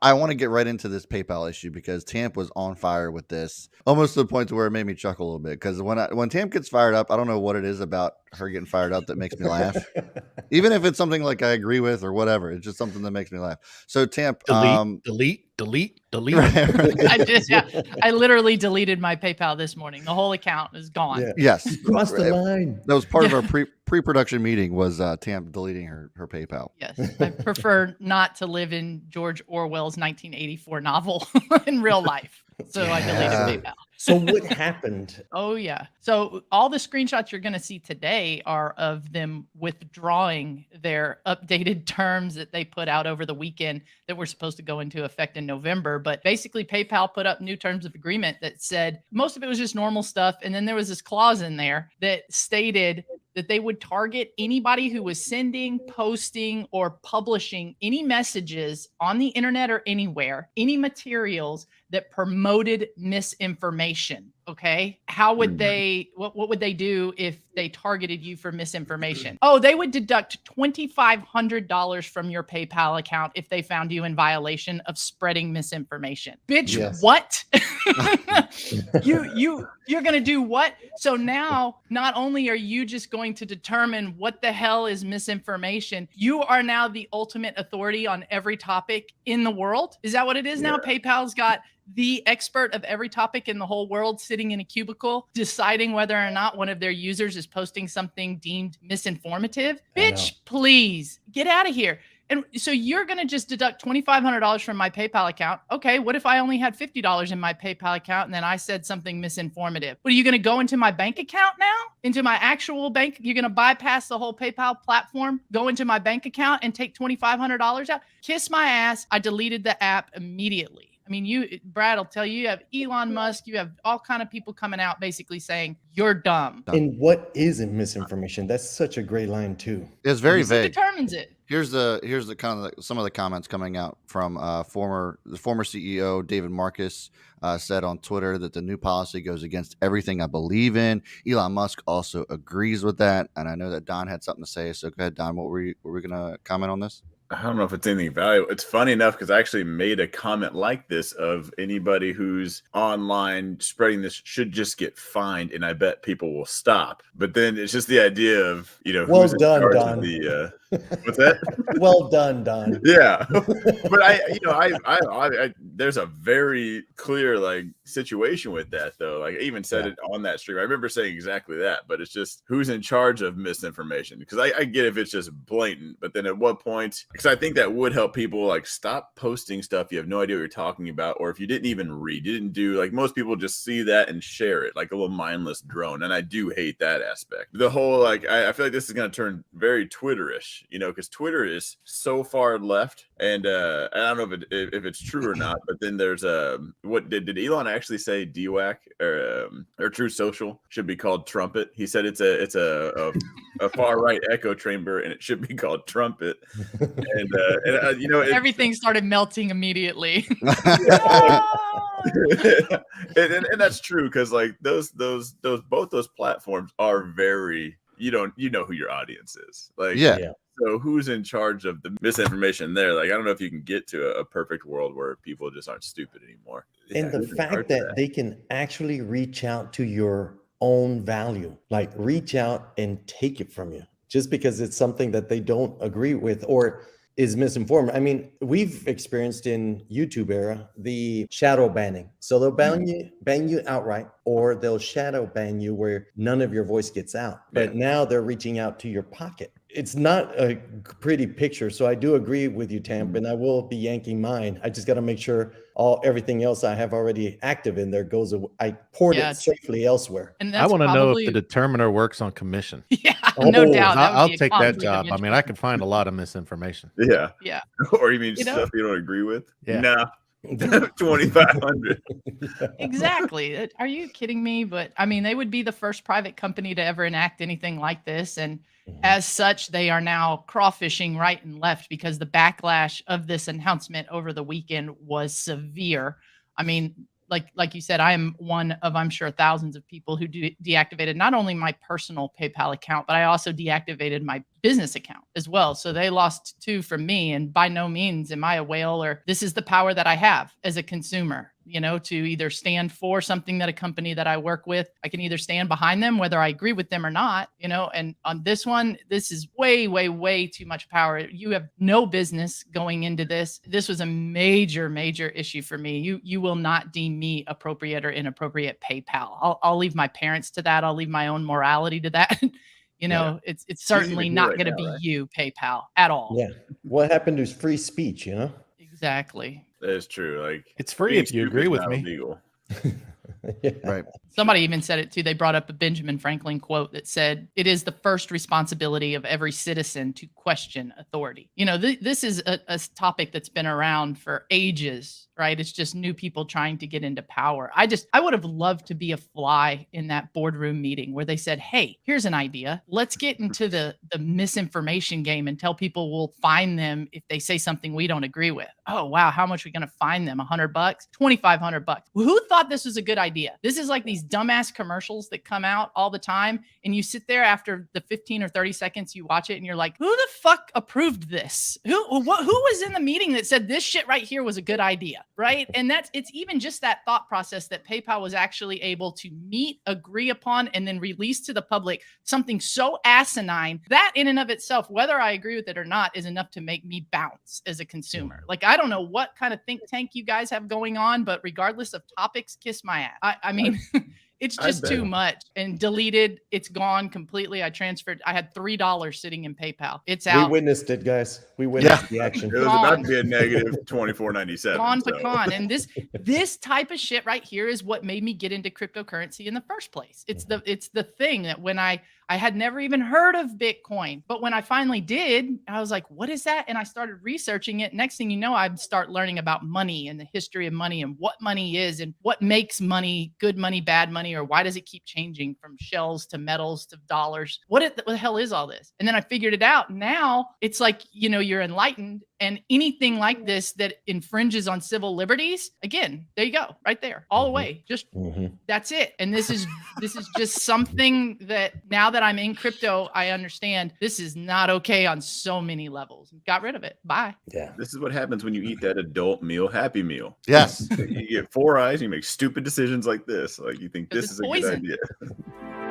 I want to get right into this PayPal issue because Tamp was on fire with this, almost to the point to where it made me chuckle a little bit. Because when Tamp gets fired up, I don't know what it is about her getting fired up that makes me laugh. Even if it's something like I agree with or whatever, it's just something that makes me laugh. So Tamp, delete. I literally deleted my PayPal this morning. The whole account is gone. Yeah. Yes, cross the line. That was part of our pre-production meeting. Was Tamp deleting her PayPal? Yes, I prefer not to live in George Orwell's 1984 novel in real life, so I deleted PayPal. So what happened? Oh, yeah. So all the screenshots you're going to see today are of them withdrawing their updated terms that they put out over the weekend that were supposed to go into effect in November. But basically, PayPal put up new terms of agreement that said most of it was just normal stuff. And then there was this clause in there that stated that they would target anybody who was sending, posting, or publishing any messages on the internet or anywhere, any materials that promoted misinformation. Okay. How would they, what would they do if they targeted you for misinformation? Oh, they would deduct $2,500 from your PayPal account if they found you in violation of spreading misinformation. Bitch, yes. What? You're going to do what? So now not only are you just going to determine what the hell is misinformation, you are now the ultimate authority on every topic in the world. Is that what it is now? PayPal's got the expert of every topic in the whole world sitting in a cubicle deciding whether or not one of their users is posting something deemed misinformative. Bitch, please get out of here. And so you're going to just deduct $2,500 from my PayPal account. Okay, what if I only had $50 in my PayPal account and then I said something misinformative? What, are you going to go into my bank account now? Into my actual bank? You're going to bypass the whole PayPal platform, go into my bank account and take $2,500 out? Kiss my ass. I deleted the app immediately. I mean, Brad will tell you, you have Elon Musk, you have all kind of people coming out basically saying you're dumb. And what is misinformation? That's such a great line too. It's very vague. Determines it. Here's the kind of some of the comments coming out from the former CEO David Marcus said on Twitter that the new policy goes against everything I believe in. Elon Musk also agrees with that, and I know that Don had something to say. So go ahead, Don. What were we gonna comment on this? I don't know if it's anything valuable. It's funny enough because I actually made a comment like this of anybody who's online spreading this should just get fined, and I bet people will stop. But then it's just the idea of, well done, Don. What's that? Well done, Don. Yeah, but I there's a very clear situation with that though. Like I even said it on that stream. I remember saying exactly that. But it's just who's in charge of misinformation? Because I get if it's just blatant, but then at what point? Because I think that would help people stop posting stuff you have no idea what you're talking about, or if you didn't even read, you didn't do most people just see that and share it like a little mindless drone, and I do hate that aspect. The whole I feel like this is going to turn very Twitterish. Because Twitter is so far left, and I don't know if it's true or not. But then there's what did Elon actually say? DWAC or True Social should be called Trumpet. He said it's a far right echo chamber, and it should be called Trumpet. And everything started melting immediately. and that's true because both those platforms are very. You know who your audience is. So who's in charge of the misinformation there? I don't know if you can get to a perfect world where people just aren't stupid anymore. And the fact that they can actually reach out to your own value, reach out and take it from you just because it's something that they don't agree with or is misinformed. I mean, we've experienced in YouTube era, the shadow banning. So they'll ban you outright, or they'll shadow ban you where none of your voice gets out. But now they're reaching out to your pocket. It's not a pretty picture. So I do agree with you, Tamp, and I will be yanking mine. I just got to make sure everything else I have already active in there goes away. I poured it safely elsewhere. And I want to know if the determiner works on commission. Yeah, no doubt. I'll take that job. I mean, I can find a lot of misinformation. Yeah. Yeah. Or you mean stuff you don't agree with? Yeah. Nah. 2,500. Exactly. Are you kidding me? But I mean, they would be the first private company to ever enact anything like this. And as such, they are now crawfishing right and left because the backlash of this announcement over the weekend was severe. I mean, like you said, I am one of, I'm sure, thousands of people who deactivated not only my personal PayPal account, but I also deactivated my business account as well. So they lost 2 from me. And by no means am I a whale, or this is the power that I have as a consumer, to either stand for something that a company that I work with, I can either stand behind them, whether I agree with them or not, and on this one, this is way, way, way too much power. You have no business going into this. This was a major, major issue for me. You will not deem me appropriate or inappropriate PayPal. I'll leave my parents to that. I'll leave my own morality to that. It's certainly not going to be right? You, PayPal, at all. Yeah. What happened to free speech, Exactly. That is true. Like, it's free if you agree with me. Illegal. Yeah. Right. Somebody even said it too. They brought up a Benjamin Franklin quote that said, "It is the first responsibility of every citizen to question authority." This is a topic that's been around for ages, right? It's just new people trying to get into power. I would have loved to be a fly in that boardroom meeting where they said, "Hey, here's an idea. Let's get into the misinformation game and tell people we'll fine them if they say something we don't agree with." Oh, wow. How much are we going to fine them? $100, $2,500. Who thought this was a good idea? This is like these dumbass commercials that come out all the time. And you sit there after the 15 or 30 seconds you watch it and you're like, who the fuck approved this? Who was in the meeting that said this shit right here was a good idea? Right. And it's even just that thought process that PayPal was actually able to meet, agree upon, and then release to the public something so asinine that in and of itself, whether I agree with it or not, is enough to make me bounce as a consumer. Like, I don't know what kind of think tank you guys have going on, but regardless of topics, kiss my ass. I mean, it's just too much. And deleted, it's gone completely. I transferred. I had $3 sitting in PayPal. It's out. We witnessed it, guys. We witnessed the action. It was about to be a negative $24.97. Gone pecan. And this type of shit right here is what made me get into cryptocurrency in the first place. It's the thing that when I had never even heard of Bitcoin, but when I finally did, I was like, what is that? And I started researching it. Next thing you know, I'd start learning about money and the history of money and what money is and what makes money, good money, bad money, or why does it keep changing from shells to metals to dollars? What the hell is all this? And then I figured it out. Now it's like, you're enlightened, and anything like this that infringes on civil liberties, again, there you go, right there, all the way. Just that's it. And this is just something that now that I'm in crypto, I understand this is not okay on so many levels. Got rid of it. Bye. Yeah. This is what happens when you eat that adult meal, Happy Meal. Yes. You get 4 eyes, you make stupid decisions like this. Like, you think this is a poison. good idea.